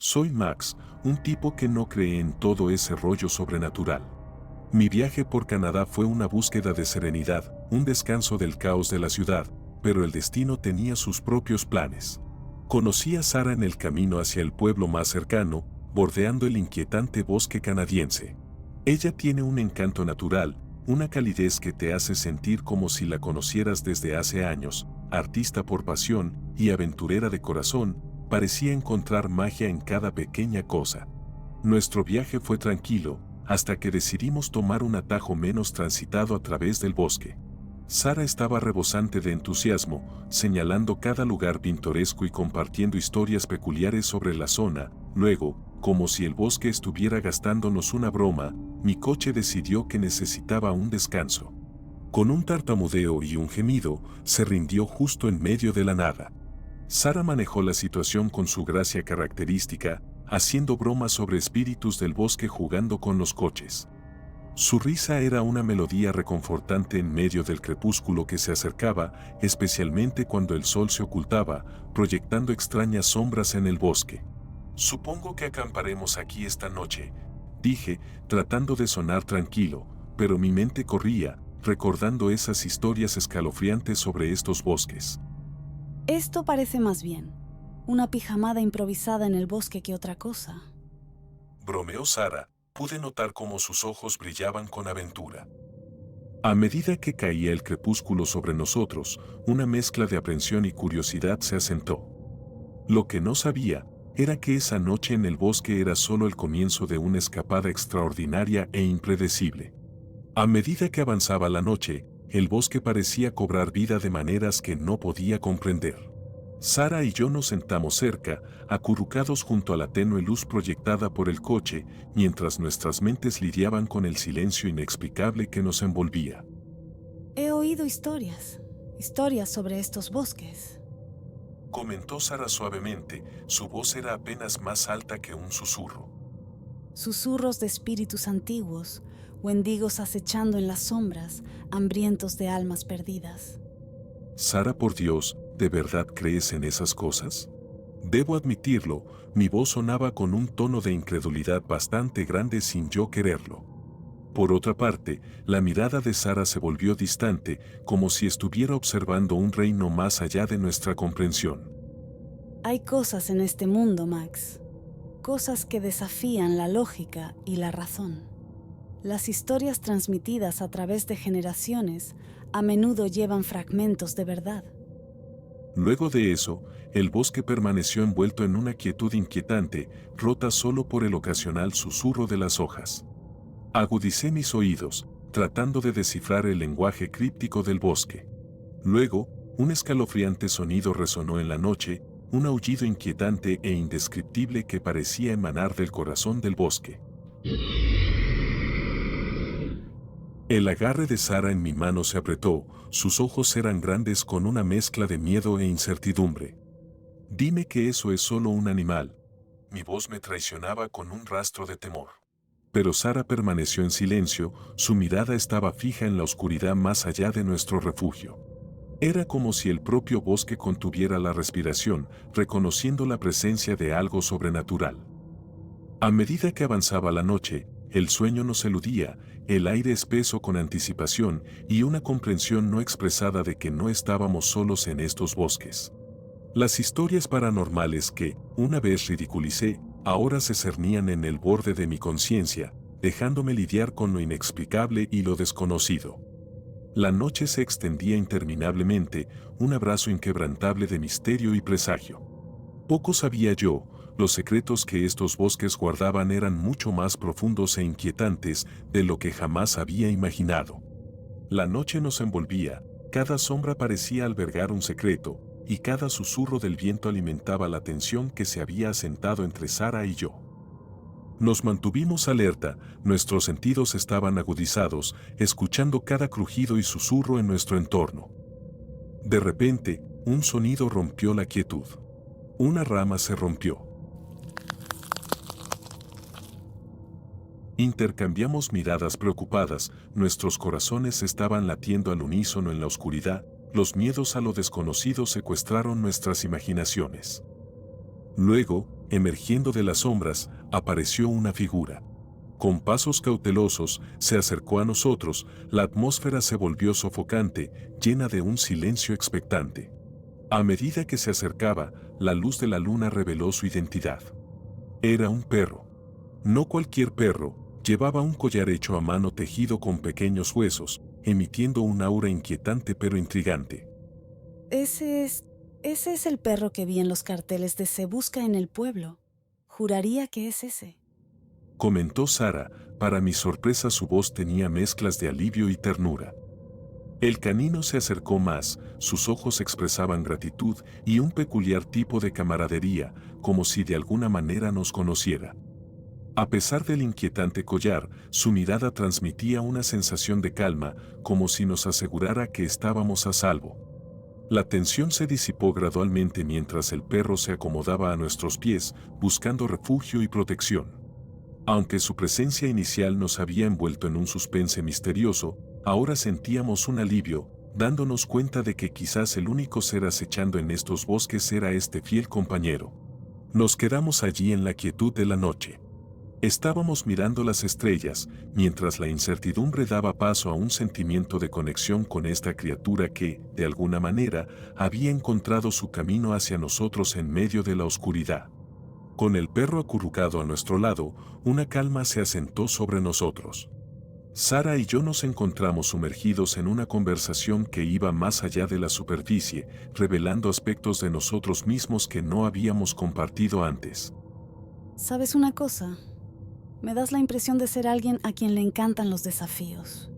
Soy Max, un tipo que no cree en todo ese rollo sobrenatural. Mi viaje por Canadá fue una búsqueda de serenidad, un descanso del caos de la ciudad, pero el destino tenía sus propios planes. Conocí a Sara en el camino hacia el pueblo más cercano, bordeando el inquietante bosque canadiense. Ella tiene un encanto natural, una calidez que te hace sentir como si la conocieras desde hace años, artista por pasión y aventurera de corazón, parecía encontrar magia en cada pequeña cosa. Nuestro viaje fue tranquilo, hasta que decidimos tomar un atajo menos transitado a través del bosque. Sara estaba rebosante de entusiasmo, señalando cada lugar pintoresco y compartiendo historias peculiares sobre la zona. Luego, como si el bosque estuviera gastándonos una broma, mi coche decidió que necesitaba un descanso. Con un tartamudeo y un gemido, se rindió justo en medio de la nada. Sara manejó la situación con su gracia característica, haciendo bromas sobre espíritus del bosque jugando con los coches. Su risa era una melodía reconfortante en medio del crepúsculo que se acercaba, especialmente cuando el sol se ocultaba, proyectando extrañas sombras en el bosque. Supongo que acamparemos aquí esta noche, dije, tratando de sonar tranquilo, pero mi mente corría, recordando esas historias escalofriantes sobre estos bosques. Esto parece más bien una pijamada improvisada en el bosque que otra cosa. Bromeó Sara, pude notar cómo sus ojos brillaban con aventura. A medida que caía el crepúsculo sobre nosotros, una mezcla de aprensión y curiosidad se asentó. Lo que no sabía era que esa noche en el bosque era solo el comienzo de una escapada extraordinaria e impredecible. A medida que avanzaba la noche, el bosque parecía cobrar vida de maneras que no podía comprender. Sara y yo nos sentamos cerca, acurrucados junto a la tenue luz proyectada por el coche, mientras nuestras mentes lidiaban con el silencio inexplicable que nos envolvía. He oído historias sobre estos bosques. Comentó Sara suavemente, su voz era apenas más alta que un susurro. Susurros de espíritus antiguos, wendigos acechando en las sombras, hambrientos de almas perdidas. Sara, por Dios, ¿de verdad crees en esas cosas? Debo admitirlo, mi voz sonaba con un tono de incredulidad bastante grande sin yo quererlo. Por otra parte, la mirada de Sara se volvió distante, como si estuviera observando un reino más allá de nuestra comprensión. Hay cosas en este mundo, Max. Cosas que desafían la lógica y la razón. Las historias transmitidas a través de generaciones a menudo llevan fragmentos de verdad. Luego de eso, el bosque permaneció envuelto en una quietud inquietante, rota solo por el ocasional susurro de las hojas. Agudicé mis oídos, tratando de descifrar el lenguaje críptico del bosque. Luego, un escalofriante sonido resonó en la noche, un aullido inquietante e indescriptible que parecía emanar del corazón del bosque. El agarre de Sara en mi mano se apretó, sus ojos eran grandes con una mezcla de miedo e incertidumbre. Dime que eso es solo un animal. Mi voz me traicionaba con un rastro de temor. Pero Sara permaneció en silencio, su mirada estaba fija en la oscuridad más allá de nuestro refugio. Era como si el propio bosque contuviera la respiración, reconociendo la presencia de algo sobrenatural. A medida que avanzaba la noche, el sueño nos eludía, el aire espeso con anticipación y una comprensión no expresada de que no estábamos solos en estos bosques. Las historias paranormales que, una vez ridiculicé, ahora se cernían en el borde de mi conciencia, dejándome lidiar con lo inexplicable y lo desconocido. La noche se extendía interminablemente, un abrazo inquebrantable de misterio y presagio. Poco sabía yo, los secretos que estos bosques guardaban eran mucho más profundos e inquietantes de lo que jamás había imaginado. La noche nos envolvía, cada sombra parecía albergar un secreto, y cada susurro del viento alimentaba la tensión que se había asentado entre Sara y yo. Nos mantuvimos alerta, nuestros sentidos estaban agudizados, escuchando cada crujido y susurro en nuestro entorno. De repente, un sonido rompió la quietud. Una rama se rompió. Intercambiamos miradas preocupadas, nuestros corazones estaban latiendo al unísono en la oscuridad, los miedos a lo desconocido secuestraron nuestras imaginaciones. Luego, emergiendo de las sombras, apareció una figura. Con pasos cautelosos, se acercó a nosotros, la atmósfera se volvió sofocante, llena de un silencio expectante. A medida que se acercaba, la luz de la luna reveló su identidad. Era un perro. No cualquier perro, llevaba un collar hecho a mano tejido con pequeños huesos, emitiendo un aura inquietante pero intrigante. Ese es el perro que vi en los carteles de Se Busca en el pueblo. Juraría que es ese. Comentó Sara, para mi sorpresa su voz tenía mezclas de alivio y ternura. El canino se acercó más, sus ojos expresaban gratitud y un peculiar tipo de camaradería, como si de alguna manera nos conociera. A pesar del inquietante collar, su mirada transmitía una sensación de calma, como si nos asegurara que estábamos a salvo. La tensión se disipó gradualmente mientras el perro se acomodaba a nuestros pies, buscando refugio y protección. Aunque su presencia inicial nos había envuelto en un suspense misterioso, ahora sentíamos un alivio, dándonos cuenta de que quizás el único ser acechando en estos bosques era este fiel compañero. Nos quedamos allí en la quietud de la noche. Estábamos mirando las estrellas, mientras la incertidumbre daba paso a un sentimiento de conexión con esta criatura que, de alguna manera, había encontrado su camino hacia nosotros en medio de la oscuridad. Con el perro acurrucado a nuestro lado, una calma se asentó sobre nosotros. Sara y yo nos encontramos sumergidos en una conversación que iba más allá de la superficie, revelando aspectos de nosotros mismos que no habíamos compartido antes. ¿Sabes una cosa? Me das la impresión de ser alguien a quien le encantan los desafíos.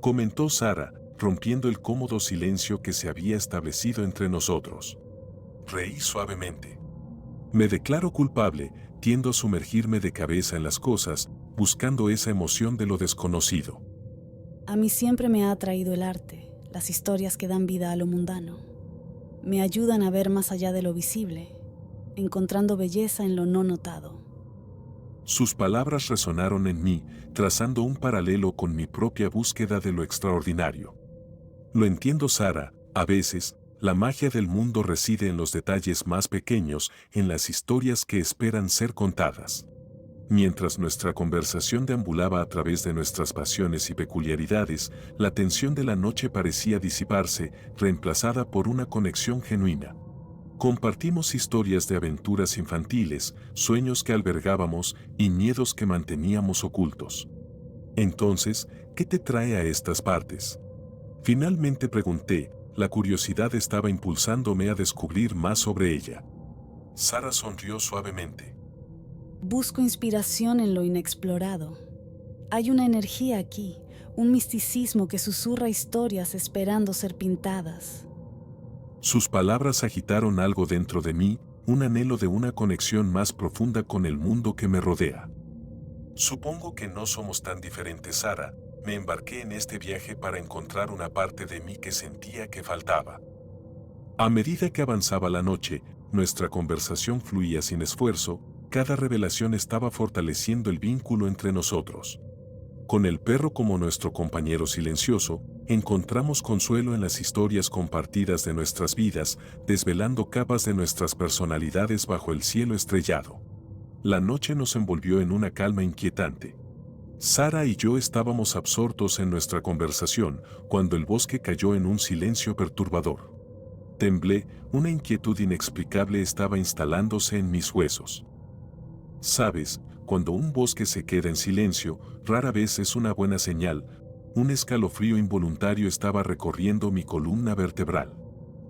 Comentó Sara, rompiendo el cómodo silencio que se había establecido entre nosotros. Reí suavemente. Me declaro culpable, tiendo a sumergirme de cabeza en las cosas, buscando esa emoción de lo desconocido. A mí siempre me ha atraído el arte, las historias que dan vida a lo mundano. Me ayudan a ver más allá de lo visible, encontrando belleza en lo no notado. Sus palabras resonaron en mí, trazando un paralelo con mi propia búsqueda de lo extraordinario. Lo entiendo, Sara, a veces, la magia del mundo reside en los detalles más pequeños, en las historias que esperan ser contadas. Mientras nuestra conversación deambulaba a través de nuestras pasiones y peculiaridades, la tensión de la noche parecía disiparse, reemplazada por una conexión genuina. Compartimos historias de aventuras infantiles, sueños que albergábamos y miedos que manteníamos ocultos. Entonces, ¿qué te trae a estas partes? Finalmente pregunté, la curiosidad estaba impulsándome a descubrir más sobre ella. Sara sonrió suavemente. Busco inspiración en lo inexplorado. Hay una energía aquí, un misticismo que susurra historias esperando ser pintadas. Sus palabras agitaron algo dentro de mí, un anhelo de una conexión más profunda con el mundo que me rodea. Supongo que no somos tan diferentes, Sara. Me embarqué en este viaje para encontrar una parte de mí que sentía que faltaba. A medida que avanzaba la noche, nuestra conversación fluía sin esfuerzo, cada revelación estaba fortaleciendo el vínculo entre nosotros. Con el perro como nuestro compañero silencioso, encontramos consuelo en las historias compartidas de nuestras vidas, desvelando capas de nuestras personalidades bajo el cielo estrellado. La noche nos envolvió en una calma inquietante. Sara y yo estábamos absortos en nuestra conversación cuando el bosque cayó en un silencio perturbador. Temblé, una inquietud inexplicable estaba instalándose en mis huesos. Sabes, cuando un bosque se queda en silencio, rara vez es una buena señal. Un escalofrío involuntario estaba recorriendo mi columna vertebral.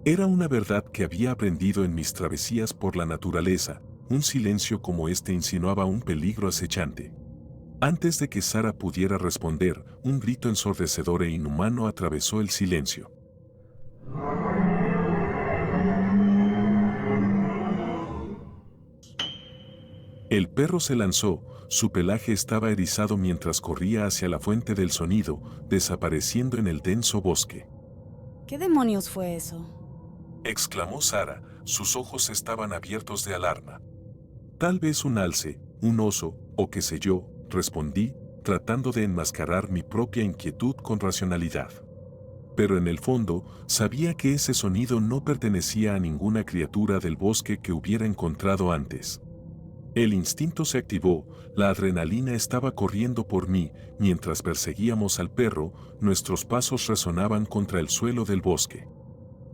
Era una verdad que había aprendido en mis travesías por la naturaleza. Un silencio como este insinuaba un peligro acechante. Antes de que Sara pudiera responder, un grito ensordecedor e inhumano atravesó el silencio. El perro se lanzó, su pelaje estaba erizado mientras corría hacia la fuente del sonido, desapareciendo en el denso bosque. ¿Qué demonios fue eso? Exclamó Sara, sus ojos estaban abiertos de alarma. Tal vez un alce, un oso, o qué sé yo, respondí, tratando de enmascarar mi propia inquietud con racionalidad. pero en el fondo sabía que ese sonido no pertenecía a ninguna criatura del bosque que hubiera encontrado antes. El instinto se activó, la adrenalina estaba corriendo por mí, mientras perseguíamos al perro, nuestros pasos resonaban contra el suelo del bosque.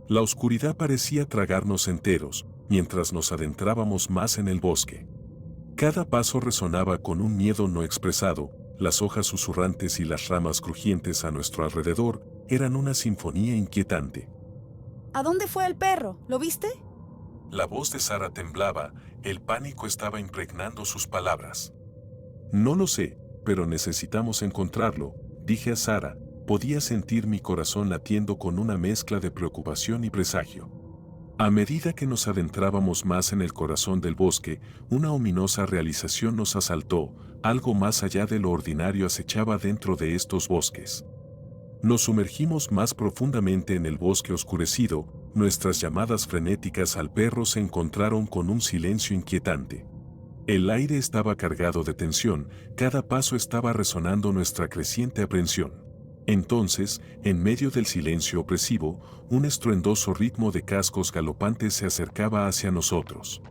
La oscuridad parecía tragarnos enteros, mientras nos adentrábamos más en el bosque. Cada paso resonaba con un miedo no expresado, las hojas susurrantes y las ramas crujientes a nuestro alrededor eran una sinfonía inquietante. ¿A dónde fue el perro? ¿Lo viste? La voz de Sara temblaba, el pánico estaba impregnando sus palabras. No lo sé, pero necesitamos encontrarlo, dije a Sara, podía sentir mi corazón latiendo con una mezcla de preocupación y presagio. A medida que nos adentrábamos más en el corazón del bosque, una ominosa realización nos asaltó, algo más allá de lo ordinario acechaba dentro de estos bosques. Nos sumergimos más profundamente en el bosque oscurecido, nuestras llamadas frenéticas al perro se encontraron con un silencio inquietante. El aire estaba cargado de tensión, cada paso estaba resonando nuestra creciente aprensión. Entonces, en medio del silencio opresivo, un estruendoso ritmo de cascos galopantes se acercaba hacia nosotros.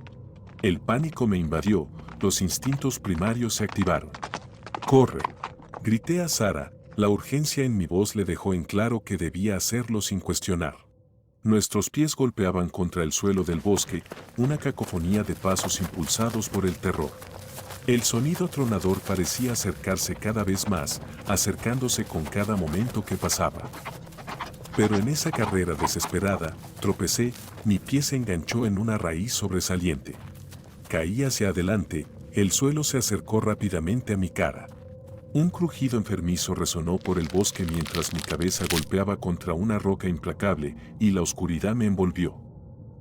El pánico me invadió, los instintos primarios se activaron. ¡Corre!, grité a Sara, la urgencia en mi voz le dejó en claro que debía hacerlo sin cuestionar. Nuestros pies golpeaban contra el suelo del bosque, una cacofonía de pasos impulsados por el terror. El sonido tronador parecía acercarse cada vez más, acercándose con cada momento que pasaba. Pero en esa carrera desesperada, tropecé, mi pie se enganchó en una raíz sobresaliente. Caí hacia adelante, el suelo se acercó rápidamente a mi cara. Un crujido enfermizo resonó por el bosque mientras mi cabeza golpeaba contra una roca implacable y la oscuridad me envolvió.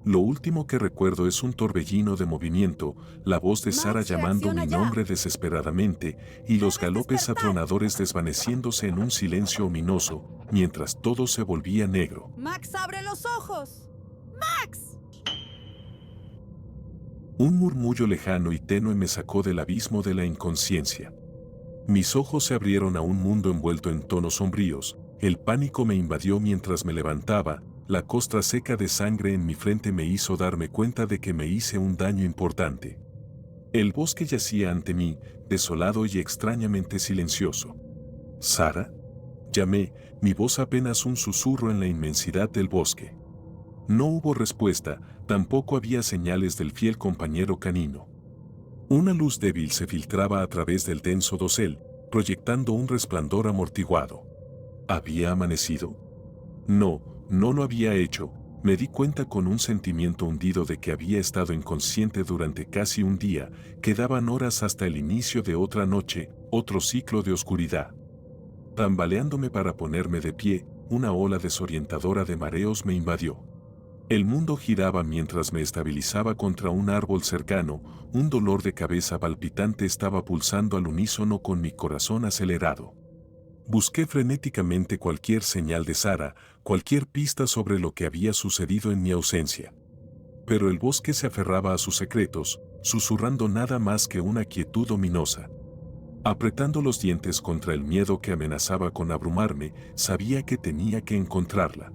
Lo último que recuerdo es un torbellino de movimiento, la voz de Sara llamando mi nombre desesperadamente y los galopes atronadores desvaneciéndose en un silencio ominoso, mientras todo se volvía negro. ¡Max, abre los ojos! ¡Max! Un murmullo lejano y tenue me sacó del abismo de la inconsciencia. Mis ojos se abrieron a un mundo envuelto en tonos sombríos, el pánico me invadió mientras me levantaba, la costra seca de sangre en mi frente me hizo darme cuenta de que me hice un daño importante. El bosque yacía ante mí, desolado y extrañamente silencioso. ¿Sara?, llamé, mi voz apenas un susurro en la inmensidad del bosque. No hubo respuesta, tampoco había señales del fiel compañero canino. Una luz débil se filtraba a través del denso dosel, proyectando un resplandor amortiguado. ¿Había amanecido? No, no lo había hecho. Me di cuenta con un sentimiento hundido de que había estado inconsciente durante casi un día, quedaban horas hasta el inicio de otra noche, otro ciclo de oscuridad. Tambaleándome para ponerme de pie, una ola desorientadora de mareos me invadió. El mundo giraba mientras me estabilizaba contra un árbol cercano, un dolor de cabeza palpitante estaba pulsando al unísono con mi corazón acelerado. Busqué frenéticamente cualquier señal de Sara, cualquier pista sobre lo que había sucedido en mi ausencia. Pero el bosque se aferraba a sus secretos, susurrando nada más que una quietud ominosa. Apretando los dientes contra el miedo que amenazaba con abrumarme, sabía que tenía que encontrarla.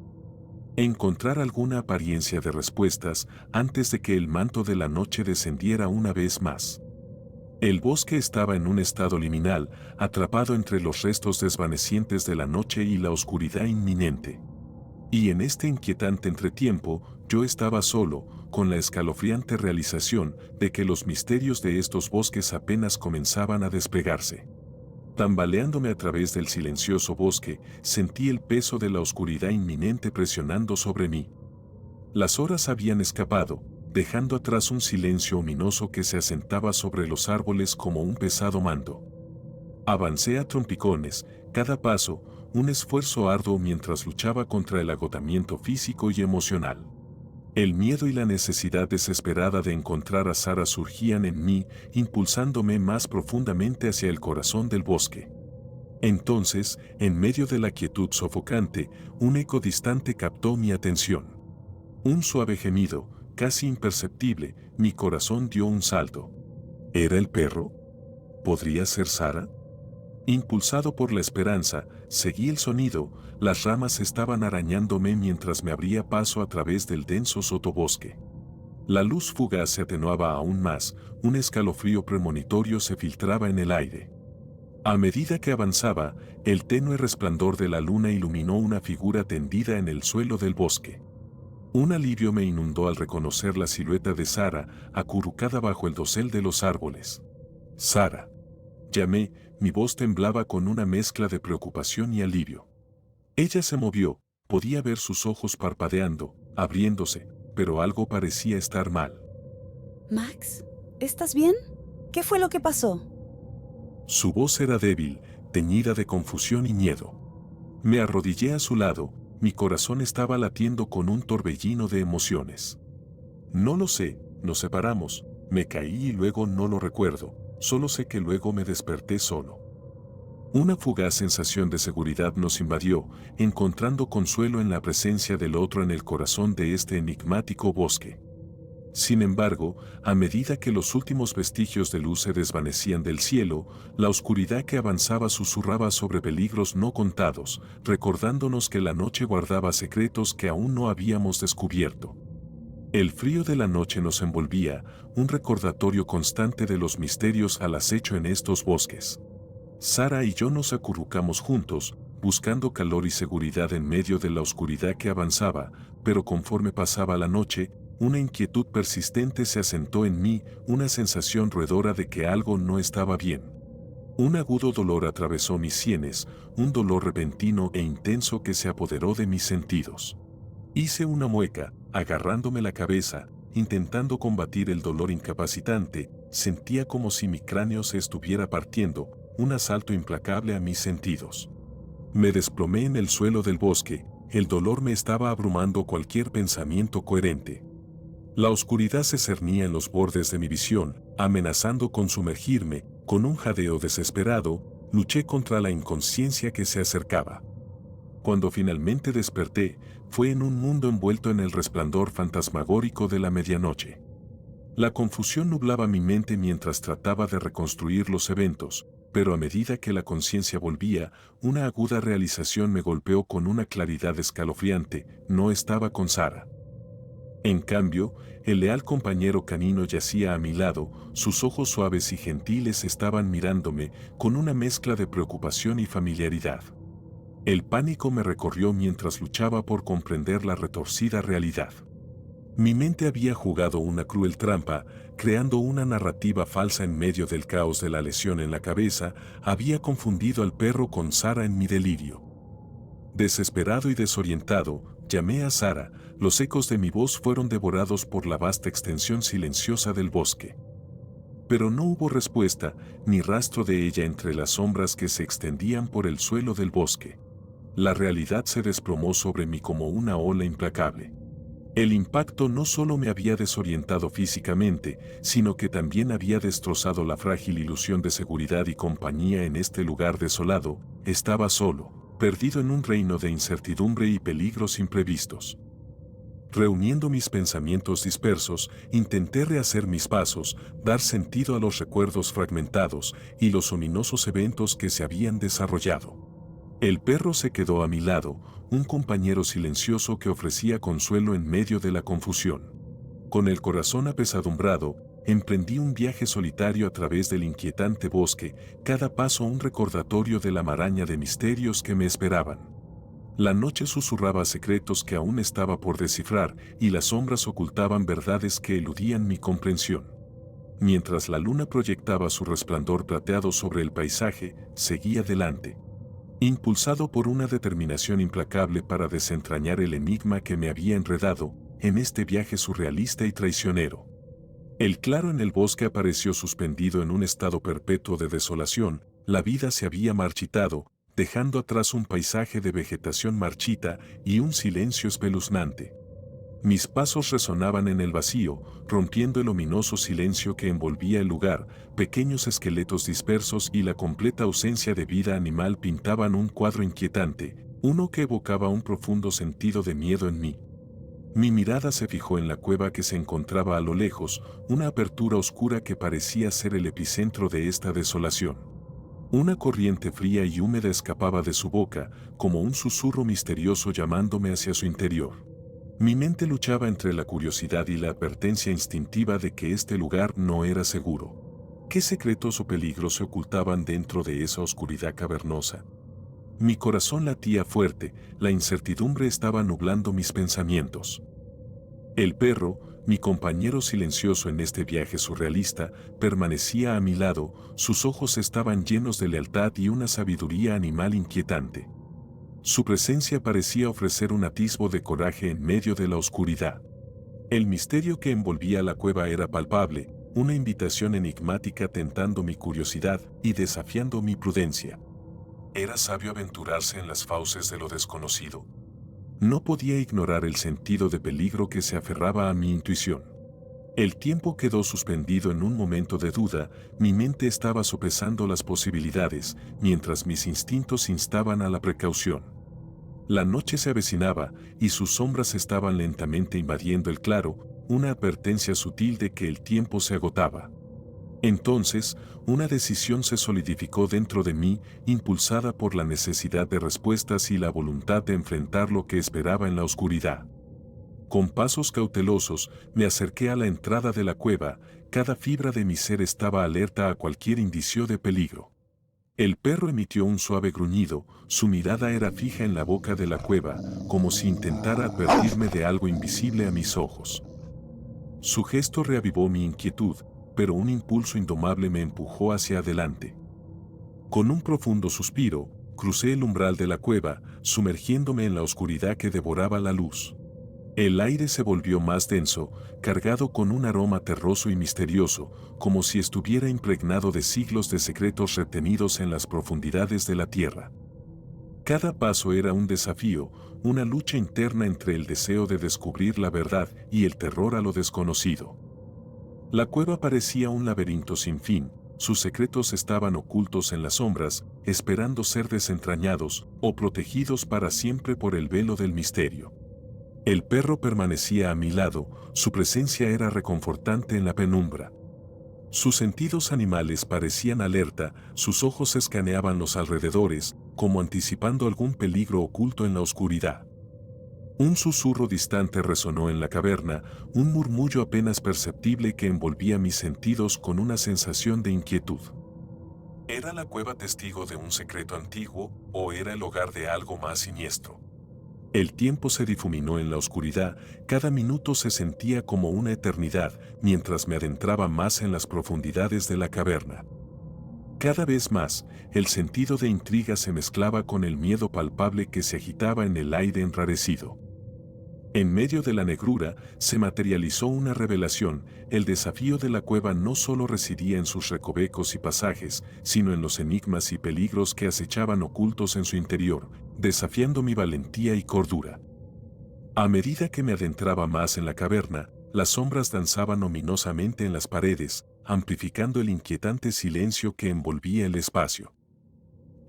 Encontrar alguna apariencia de respuestas antes de que el manto de la noche descendiera una vez más. El bosque estaba en un estado liminal, atrapado entre los restos desvanecientes de la noche y la oscuridad inminente. Y en este inquietante entretiempo, yo estaba solo, con la escalofriante realización de que los misterios de estos bosques apenas comenzaban a desplegarse. Tambaleándome a través del silencioso bosque, sentí el peso de la oscuridad inminente presionando sobre mí. Las horas habían escapado, dejando atrás un silencio ominoso que se asentaba sobre los árboles como un pesado manto. Avancé a trompicones, cada paso, un esfuerzo arduo mientras luchaba contra el agotamiento físico y emocional. El miedo y la necesidad desesperada de encontrar a Sara surgían en mí, impulsándome más profundamente hacia el corazón del bosque. Entonces, en medio de la quietud sofocante, un eco distante captó mi atención. Un suave gemido, casi imperceptible, mi corazón dio un salto. ¿Era el perro? ¿Podría ser Sara? Impulsado por la esperanza, seguí el sonido, las ramas estaban arañándome mientras me abría paso a través del denso sotobosque. La luz fugaz se atenuaba aún más, un escalofrío premonitorio se filtraba en el aire. A medida que avanzaba, el tenue resplandor de la luna iluminó una figura tendida en el suelo del bosque. Un alivio me inundó al reconocer la silueta de Sara, acurrucada bajo el dosel de los árboles. «Sara», llamé, mi voz temblaba con una mezcla de preocupación y alivio. Ella se movió, podía ver sus ojos parpadeando, abriéndose, pero algo parecía estar mal. «Max, ¿estás bien? ¿Qué fue lo que pasó?» Su voz era débil, teñida de confusión y miedo. Me arrodillé a su lado, mi corazón estaba latiendo con un torbellino de emociones. No lo sé, nos separamos, me caí y luego no lo recuerdo, solo sé que luego me desperté solo. Una fugaz sensación de seguridad nos invadió, encontrando consuelo en la presencia del otro en el corazón de este enigmático bosque. Sin embargo, a medida que los últimos vestigios de luz se desvanecían del cielo, la oscuridad que avanzaba susurraba sobre peligros no contados, recordándonos que la noche guardaba secretos que aún no habíamos descubierto. El frío de la noche nos envolvía, un recordatorio constante de los misterios al acecho en estos bosques. Sara y yo nos acurrucamos juntos, buscando calor y seguridad en medio de la oscuridad que avanzaba, pero conforme pasaba la noche, una inquietud persistente se asentó en mí, una sensación roedora de que algo no estaba bien. Un agudo dolor atravesó mis sienes, un dolor repentino e intenso que se apoderó de mis sentidos. Hice una mueca, agarrándome la cabeza, intentando combatir el dolor incapacitante, sentía como si mi cráneo se estuviera partiendo, un asalto implacable a mis sentidos. Me desplomé en el suelo del bosque, el dolor me estaba abrumando cualquier pensamiento coherente. La oscuridad se cernía en los bordes de mi visión, amenazando con sumergirme, con un jadeo desesperado, luché contra la inconsciencia que se acercaba. Cuando finalmente desperté, fue en un mundo envuelto en el resplandor fantasmagórico de la medianoche. La confusión nublaba mi mente mientras trataba de reconstruir los eventos, pero a medida que la conciencia volvía, una aguda realización me golpeó con una claridad escalofriante: no estaba con Sara. En cambio, el leal compañero canino yacía a mi lado, sus ojos suaves y gentiles estaban mirándome con una mezcla de preocupación y familiaridad. El pánico me recorrió mientras luchaba por comprender la retorcida realidad. Mi mente había jugado una cruel trampa, creando una narrativa falsa en medio del caos de la lesión en la cabeza, había confundido al perro con Sara en mi delirio. Desesperado y desorientado, llamé a Sara, los ecos de mi voz fueron devorados por la vasta extensión silenciosa del bosque. Pero no hubo respuesta, ni rastro de ella entre las sombras que se extendían por el suelo del bosque. La realidad se desplomó sobre mí como una ola implacable. El impacto no solo me había desorientado físicamente, sino que también había destrozado la frágil ilusión de seguridad y compañía en este lugar desolado. Estaba solo, perdido en un reino de incertidumbre y peligros imprevistos. Reuniendo mis pensamientos dispersos, intenté rehacer mis pasos, dar sentido a los recuerdos fragmentados y los ominosos eventos que se habían desarrollado. El perro se quedó a mi lado, un compañero silencioso que ofrecía consuelo en medio de la confusión. Con el corazón apesadumbrado, emprendí un viaje solitario a través del inquietante bosque, cada paso un recordatorio de la maraña de misterios que me esperaban. La noche susurraba secretos que aún estaba por descifrar y las sombras ocultaban verdades que eludían mi comprensión. Mientras la luna proyectaba su resplandor plateado sobre el paisaje, seguí adelante, impulsado por una determinación implacable para desentrañar el enigma que me había enredado en este viaje surrealista y traicionero. El claro en el bosque apareció suspendido en un estado perpetuo de desolación, la vida se había marchitado, dejando atrás un paisaje de vegetación marchita y un silencio espeluznante. Mis pasos resonaban en el vacío, rompiendo el ominoso silencio que envolvía el lugar. Pequeños esqueletos dispersos y la completa ausencia de vida animal pintaban un cuadro inquietante, uno que evocaba un profundo sentido de miedo en mí. Mi mirada se fijó en la cueva que se encontraba a lo lejos, una apertura oscura que parecía ser el epicentro de esta desolación. Una corriente fría y húmeda escapaba de su boca, como un susurro misterioso llamándome hacia su interior. Mi mente luchaba entre la curiosidad y la advertencia instintiva de que este lugar no era seguro. ¿Qué secretos o peligros se ocultaban dentro de esa oscuridad cavernosa? Mi corazón latía fuerte, la incertidumbre estaba nublando mis pensamientos. El perro, mi compañero silencioso en este viaje surrealista, permanecía a mi lado, sus ojos estaban llenos de lealtad y una sabiduría animal inquietante. Su presencia parecía ofrecer un atisbo de coraje en medio de la oscuridad. El misterio que envolvía la cueva era palpable, una invitación enigmática tentando mi curiosidad y desafiando mi prudencia. ¿Era sabio aventurarse en las fauces de lo desconocido? No podía ignorar el sentido de peligro que se aferraba a mi intuición. El tiempo quedó suspendido en un momento de duda, mi mente estaba sopesando las posibilidades, mientras mis instintos instaban a la precaución. La noche se avecinaba, y sus sombras estaban lentamente invadiendo el claro, una advertencia sutil de que el tiempo se agotaba. Entonces, una decisión se solidificó dentro de mí, impulsada por la necesidad de respuestas y la voluntad de enfrentar lo que esperaba en la oscuridad. Con pasos cautelosos, me acerqué a la entrada de la cueva, cada fibra de mi ser estaba alerta a cualquier indicio de peligro. El perro emitió un suave gruñido, su mirada era fija en la boca de la cueva, como si intentara advertirme de algo invisible a mis ojos. Su gesto reavivó mi inquietud, pero un impulso indomable me empujó hacia adelante. Con un profundo suspiro, crucé el umbral de la cueva, sumergiéndome en la oscuridad que devoraba la luz. El aire se volvió más denso, cargado con un aroma terroso y misterioso, como si estuviera impregnado de siglos de secretos retenidos en las profundidades de la tierra. Cada paso era un desafío, una lucha interna entre el deseo de descubrir la verdad y el terror a lo desconocido. La cueva parecía un laberinto sin fin, sus secretos estaban ocultos en las sombras, esperando ser desentrañados o protegidos para siempre por el velo del misterio. El perro permanecía a mi lado, su presencia era reconfortante en la penumbra. Sus sentidos animales parecían alerta, sus ojos escaneaban los alrededores, como anticipando algún peligro oculto en la oscuridad. Un susurro distante resonó en la caverna, un murmullo apenas perceptible que envolvía mis sentidos con una sensación de inquietud. ¿Era la cueva testigo de un secreto antiguo o era el hogar de algo más siniestro? El tiempo se difuminó en la oscuridad, cada minuto se sentía como una eternidad mientras me adentraba más en las profundidades de la caverna. Cada vez más, el sentido de intriga se mezclaba con el miedo palpable que se agitaba en el aire enrarecido. En medio de la negrura, se materializó una revelación, el desafío de la cueva no solo residía en sus recovecos y pasajes, sino en los enigmas y peligros que acechaban ocultos en su interior, desafiando mi valentía y cordura. A medida que me adentraba más en la caverna, las sombras danzaban ominosamente en las paredes, amplificando el inquietante silencio que envolvía el espacio.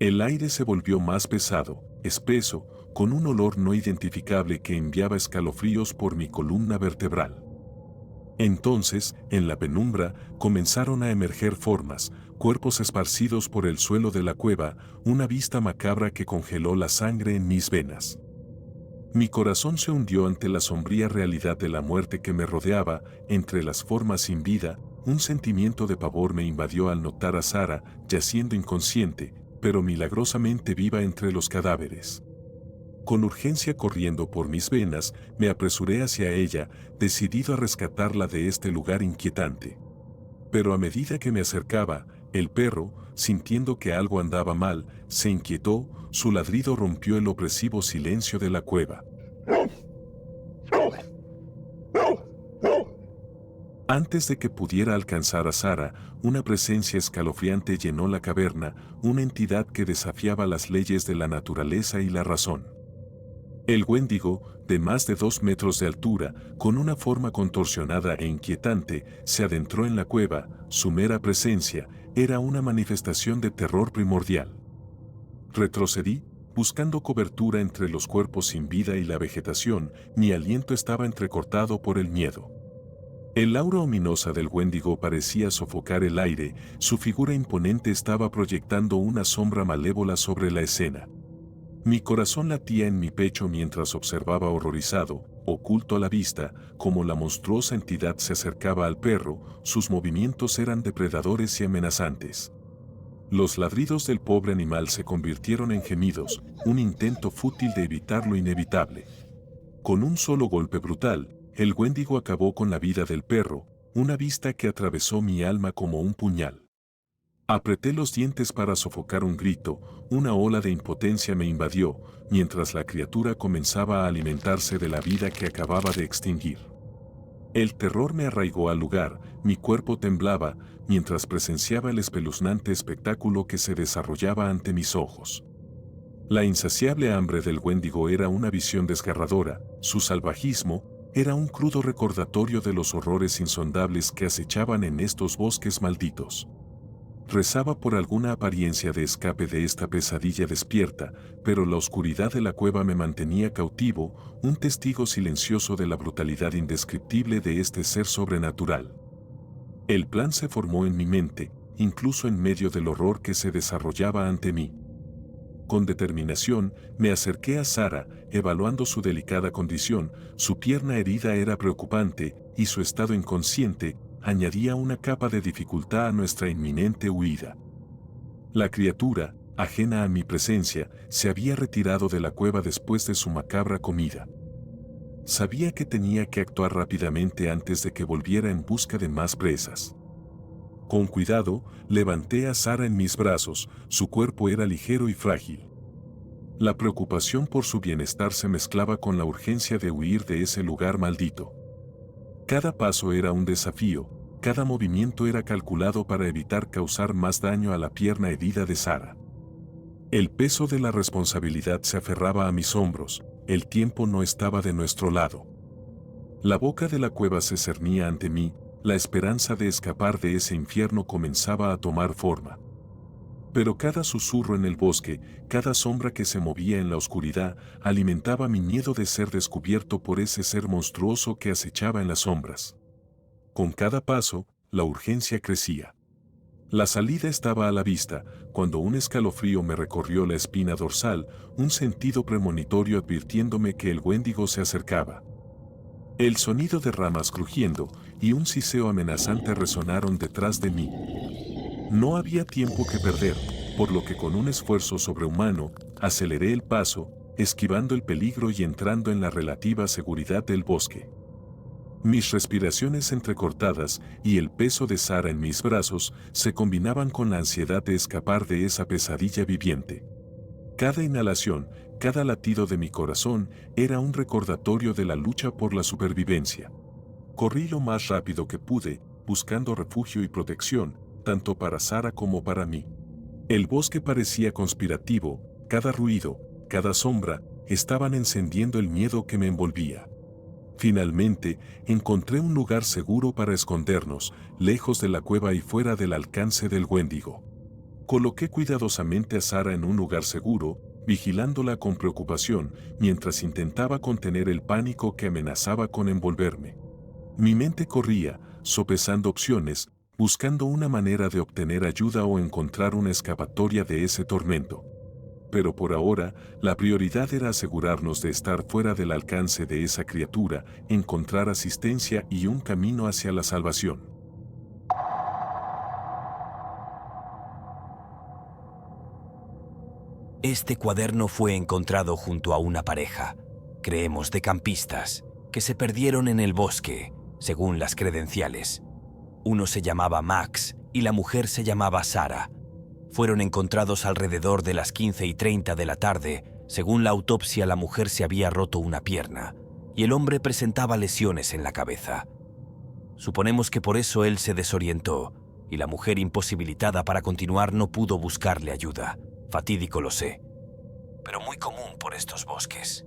El aire se volvió más pesado, espeso, con un olor no identificable que enviaba escalofríos por mi columna vertebral. Entonces, en la penumbra, comenzaron a emerger formas, cuerpos esparcidos por el suelo de la cueva, una vista macabra que congeló la sangre en mis venas. Mi corazón se hundió ante la sombría realidad de la muerte que me rodeaba, entre las formas sin vida, un sentimiento de pavor me invadió al notar a Sara, yaciendo inconsciente, pero milagrosamente viva entre los cadáveres. Con urgencia corriendo por mis venas, me apresuré hacia ella, decidido a rescatarla de este lugar inquietante. Pero a medida que me acercaba, el perro, sintiendo que algo andaba mal, se inquietó, su ladrido rompió el opresivo silencio de la cueva. Antes de que pudiera alcanzar a Sara, una presencia escalofriante llenó la caverna, una entidad que desafiaba las leyes de la naturaleza y la razón. El Wendigo, de más de 2 metros de altura, con una forma contorsionada e inquietante, se adentró en la cueva. Su mera presencia era una manifestación de terror primordial. Retrocedí, buscando cobertura entre los cuerpos sin vida y la vegetación, mi aliento estaba entrecortado por el miedo. El aura ominosa del Wendigo parecía sofocar el aire, su figura imponente estaba proyectando una sombra malévola sobre la escena. Mi corazón latía en mi pecho mientras observaba horrorizado, oculto a la vista, cómo la monstruosa entidad se acercaba al perro, sus movimientos eran depredadores y amenazantes. Los ladridos del pobre animal se convirtieron en gemidos, un intento fútil de evitar lo inevitable. Con un solo golpe brutal, el Wendigo acabó con la vida del perro, una vista que atravesó mi alma como un puñal. Apreté los dientes para sofocar un grito, una ola de impotencia me invadió, mientras la criatura comenzaba a alimentarse de la vida que acababa de extinguir. El terror me arraigó al lugar, mi cuerpo temblaba, mientras presenciaba el espeluznante espectáculo que se desarrollaba ante mis ojos. La insaciable hambre del Wendigo era una visión desgarradora, su salvajismo era un crudo recordatorio de los horrores insondables que acechaban en estos bosques malditos. Rezaba por alguna apariencia de escape de esta pesadilla despierta, pero la oscuridad de la cueva me mantenía cautivo, un testigo silencioso de la brutalidad indescriptible de este ser sobrenatural. El plan se formó en mi mente, incluso en medio del horror que se desarrollaba ante mí. Con determinación, me acerqué a Sara, evaluando su delicada condición, su pierna herida era preocupante, y su estado inconsciente añadía una capa de dificultad a nuestra inminente huida. La criatura, ajena a mi presencia, se había retirado de la cueva después de su macabra comida. Sabía que tenía que actuar rápidamente antes de que volviera en busca de más presas. Con cuidado, levanté a Sara en mis brazos, su cuerpo era ligero y frágil. La preocupación por su bienestar se mezclaba con la urgencia de huir de ese lugar maldito. Cada paso era un desafío, cada movimiento era calculado para evitar causar más daño a la pierna herida de Sara. El peso de la responsabilidad se aferraba a mis hombros, el tiempo no estaba de nuestro lado. La boca de la cueva se cernía ante mí, la esperanza de escapar de ese infierno comenzaba a tomar forma. Pero cada susurro en el bosque, cada sombra que se movía en la oscuridad, alimentaba mi miedo de ser descubierto por ese ser monstruoso que acechaba en las sombras. Con cada paso, la urgencia crecía. La salida estaba a la vista, cuando un escalofrío me recorrió la espina dorsal, un sentido premonitorio advirtiéndome que el Wendigo se acercaba. El sonido de ramas crujiendo y un siseo amenazante resonaron detrás de mí. No había tiempo que perder, por lo que con un esfuerzo sobrehumano, aceleré el paso, esquivando el peligro y entrando en la relativa seguridad del bosque. Mis respiraciones entrecortadas y el peso de Sara en mis brazos se combinaban con la ansiedad de escapar de esa pesadilla viviente. Cada inhalación, cada latido de mi corazón era un recordatorio de la lucha por la supervivencia. Corrí lo más rápido que pude, buscando refugio y protección, tanto para Sara como para mí. El bosque parecía conspirativo, cada ruido, cada sombra, estaban encendiendo el miedo que me envolvía. Finalmente, encontré un lugar seguro para escondernos, lejos de la cueva y fuera del alcance del Wendigo. Coloqué cuidadosamente a Sara en un lugar seguro, vigilándola con preocupación, mientras intentaba contener el pánico que amenazaba con envolverme. Mi mente corría, sopesando opciones, buscando una manera de obtener ayuda o encontrar una escapatoria de ese tormento. Pero por ahora, la prioridad era asegurarnos de estar fuera del alcance de esa criatura, encontrar asistencia y un camino hacia la salvación. Este cuaderno fue encontrado junto a una pareja, creemos de campistas, que se perdieron en el bosque, según las credenciales. Uno se llamaba Max y la mujer se llamaba Sara. Fueron encontrados alrededor de las 15:30 de la tarde. Según la autopsia, la mujer se había roto una pierna y el hombre presentaba lesiones en la cabeza. Suponemos que por eso él se desorientó y la mujer, imposibilitada para continuar, no pudo buscarle ayuda. Fatídico, lo sé, pero muy común por estos bosques.